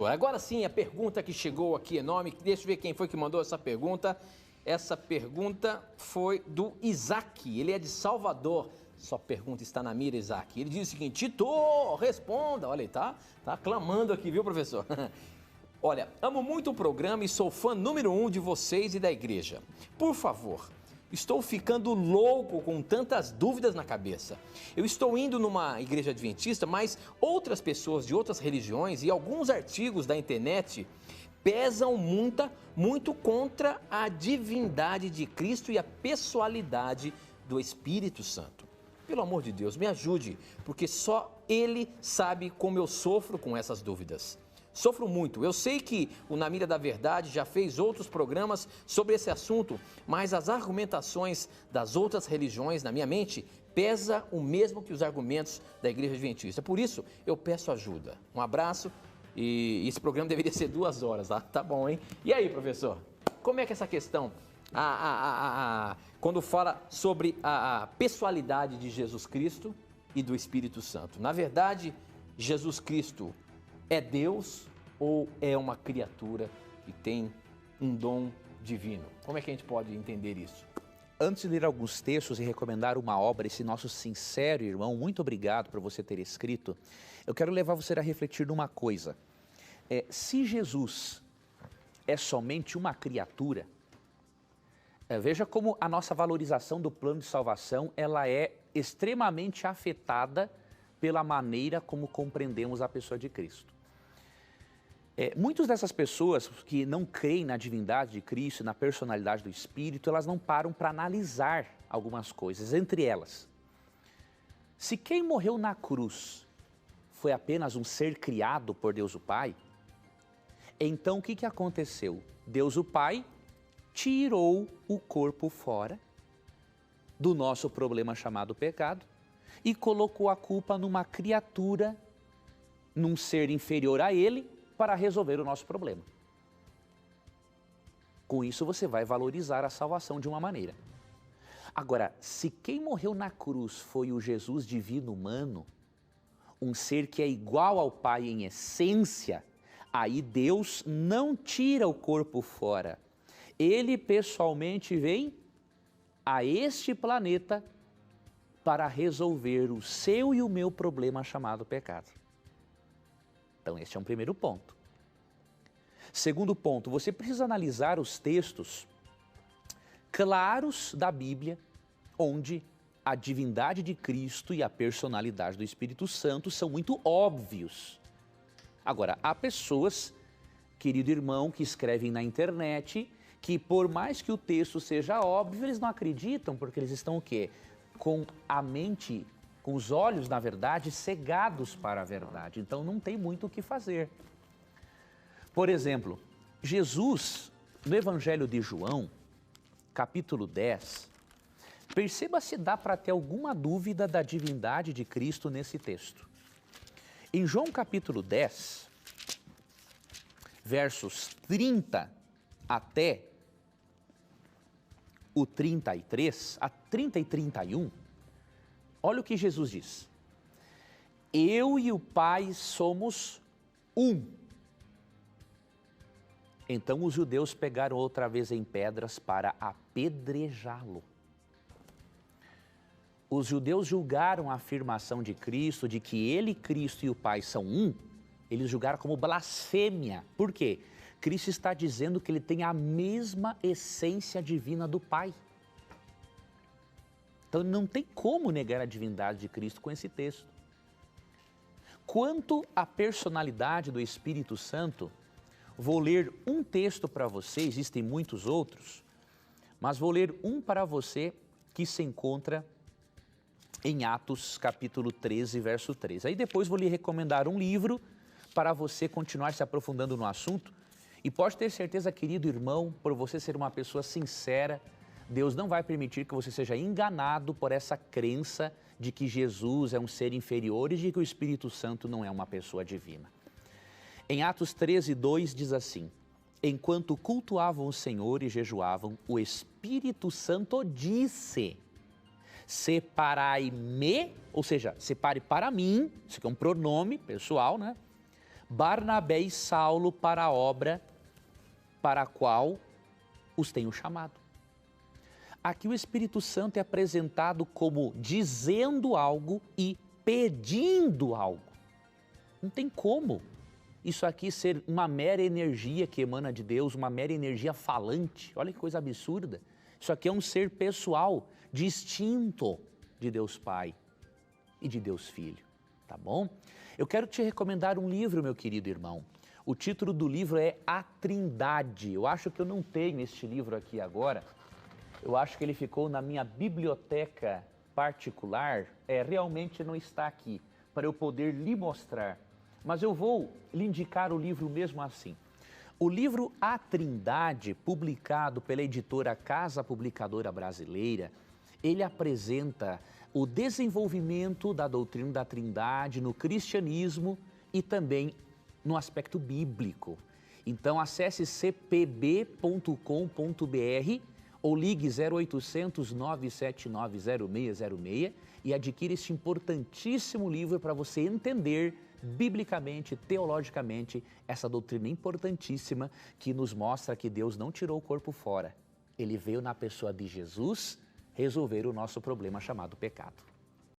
Agora sim, a pergunta que chegou aqui é nome. Deixa eu ver quem foi que mandou essa pergunta. Essa pergunta foi do Isaac, ele é de Salvador. Sua pergunta está na mira, Isaac. Ele diz o seguinte: Tito, responda. Olha, ele tá clamando aqui, viu, professor? Olha, amo muito o programa e sou fã número 1 de vocês e da igreja. Por favor, estou ficando louco com tantas dúvidas na cabeça. Eu estou indo numa igreja adventista, mas outras pessoas de outras religiões e alguns artigos da internet pesam muito contra a divindade de Cristo e a pessoalidade do Espírito Santo. Pelo amor de Deus, me ajude, porque só Ele sabe como eu sofro com essas dúvidas. Sofro muito. Eu sei que o Na Mira da Verdade já fez outros programas sobre esse assunto, mas as argumentações das outras religiões na minha mente pesa o mesmo que os argumentos da Igreja Adventista. Por isso, eu peço ajuda. Um abraço. E esse programa deveria ser 2 horas, tá bom, hein? E aí, professor, como é que essa questão, quando fala sobre a pessoalidade de Jesus Cristo e do Espírito Santo? Na verdade, Jesus Cristo é Deus ou é uma criatura e tem um dom divino? Como é que a gente pode entender isso? Antes de ler alguns textos e recomendar uma obra, esse nosso sincero irmão, muito obrigado por você ter escrito, eu quero levar você a refletir numa coisa. Se Jesus é somente uma criatura, veja como a nossa valorização do plano de salvação, ela é extremamente afetada pela maneira como compreendemos a pessoa de Cristo. Muitas dessas pessoas que não creem na divindade de Cristo e na personalidade do Espírito, elas não param para analisar algumas coisas, entre elas. Se quem morreu na cruz foi apenas um ser criado por Deus o Pai, então o que aconteceu? Deus o Pai tirou o corpo fora do nosso problema chamado pecado e colocou a culpa numa criatura, num ser inferior a ele, para resolver o nosso problema. Com isso você vai valorizar a salvação de uma maneira. Agora, se quem morreu na cruz foi o Jesus divino humano, um ser que é igual ao Pai em essência, aí Deus não tira o corpo fora. Ele pessoalmente vem a este planeta para resolver o seu e o meu problema chamado pecado. Então, este é um primeiro ponto. Segundo ponto, você precisa analisar os textos claros da Bíblia, onde a divindade de Cristo e a personalidade do Espírito Santo são muito óbvios. Agora, há pessoas, querido irmão, que escrevem na internet, que por mais que o texto seja óbvio, eles não acreditam, porque eles estão o quê? Com a mente, com os olhos, na verdade, cegados para a verdade. Então não tem muito o que fazer. Por exemplo, Jesus, no Evangelho de João, capítulo 10, perceba se dá para ter alguma dúvida da divindade de Cristo nesse texto. Em João capítulo 10, versos 30 até o 33, a 30 e 31, olha o que Jesus diz. Eu e o Pai somos um. Então os judeus pegaram outra vez em pedras para apedrejá-lo. Os judeus julgaram a afirmação de Cristo, de que ele, Cristo e o Pai são um, eles julgaram como blasfêmia. Por quê? Cristo está dizendo que ele tem a mesma essência divina do Pai. Então não tem como negar a divindade de Cristo com esse texto. Quanto à personalidade do Espírito Santo, vou ler um texto para você, existem muitos outros, mas vou ler um para você que se encontra em Atos capítulo 13, verso 3. Aí depois vou lhe recomendar um livro para você continuar se aprofundando no assunto. E pode ter certeza, querido irmão, por você ser uma pessoa sincera, Deus não vai permitir que você seja enganado por essa crença de que Jesus é um ser inferior e de que o Espírito Santo não é uma pessoa divina. Em Atos 13, 2 diz assim: enquanto cultuavam o Senhor e jejuavam, o Espírito Santo disse: separai-me, ou seja, separe para mim, isso aqui é um pronome pessoal, né? Barnabé e Saulo para a obra para a qual os tenho chamado. Aqui o Espírito Santo é apresentado como dizendo algo e pedindo algo. Não tem como isso aqui ser uma mera energia que emana de Deus, uma mera energia falante. Olha que coisa absurda. Isso aqui é um ser pessoal, distinto de Deus Pai e de Deus Filho, tá bom? Eu quero te recomendar um livro, meu querido irmão. O título do livro é A Trindade. Eu acho que eu não tenho este livro aqui agora. Eu acho que ele ficou na minha biblioteca particular. Realmente não está aqui para eu poder lhe mostrar. Mas eu vou lhe indicar o livro mesmo assim. O livro A Trindade, publicado pela editora Casa Publicadora Brasileira, ele apresenta o desenvolvimento da doutrina da Trindade no cristianismo e também no aspecto bíblico. Então acesse cpb.com.br ou ligue 0800 979 0606 e adquira este importantíssimo livro para você entender biblicamente, teologicamente, essa doutrina importantíssima que nos mostra que Deus não tirou o corpo fora. Ele veio na pessoa de Jesus resolver o nosso problema chamado pecado.